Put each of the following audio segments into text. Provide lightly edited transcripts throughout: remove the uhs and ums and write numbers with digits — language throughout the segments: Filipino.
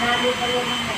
Nanalo pa yun ng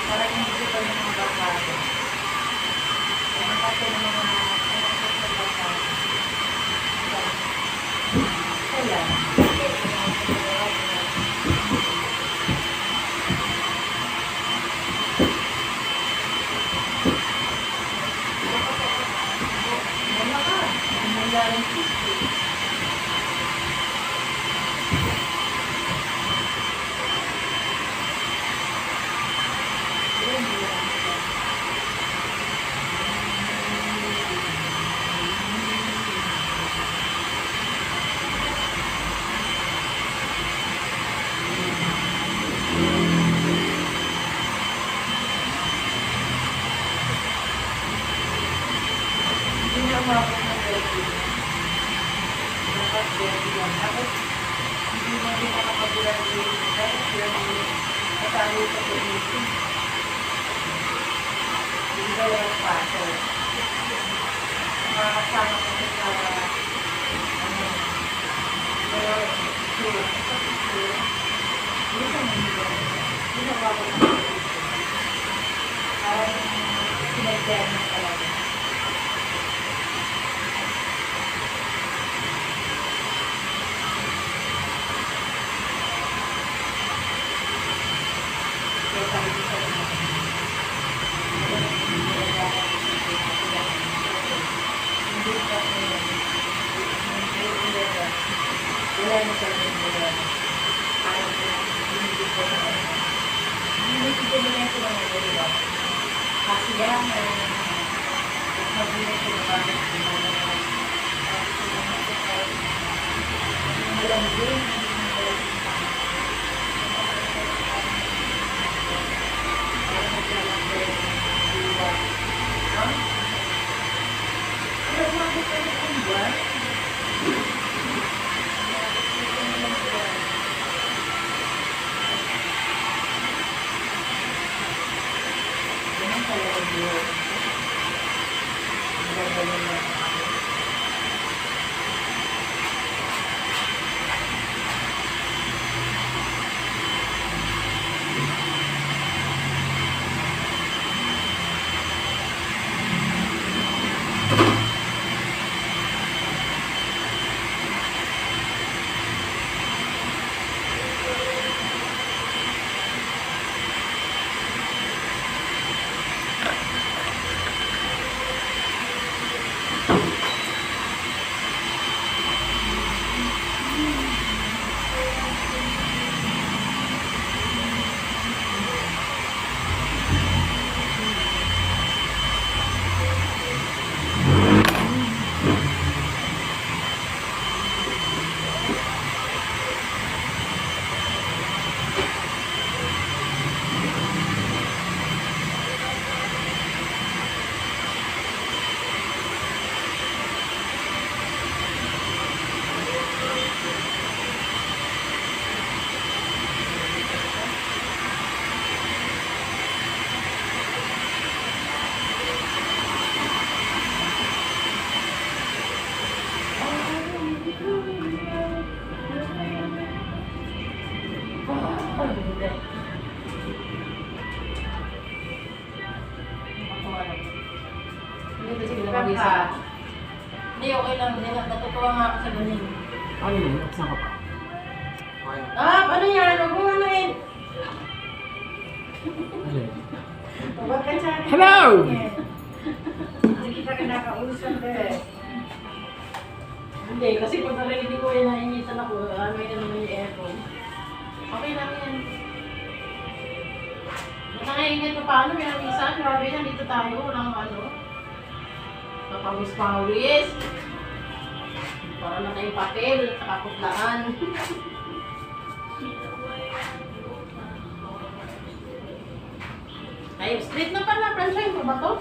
para hindi ko pa yung mga bakado. Kaya nakasya ng mga bakado. Kaya, umabot na 30. Dapat 30 lang. Tapos, hindi mo din nakapag-ulan din. Dapat sila mo kasali sa community. Hindi ba walang paso? Makakasama ko sa pero, hindi ka nila. Hindi na ba ako parang sinagyan na talaga. Wala na sa mga parang hindi ko na ito mga nalila. Kasi yan, mabulit ko na bakit malang din, Ano yun? Saan ka pa? Okay. Ano yan? Huwag mo ano yun? Ano yun? Huwag ka sa akin. Hello! Hindi kita kinakausap eh. Hindi, kasi pag narinig ko yan, naingitan ako. May ka naman yung aircon. Okay lang yan. Nakaingit pa paano, may namisan. Grabe na, dito tayo. Walang ano. Kapawis-pawis. Para na tayong papel, nakaputlaan. Ay, straight na pala. Franchise mo ba to?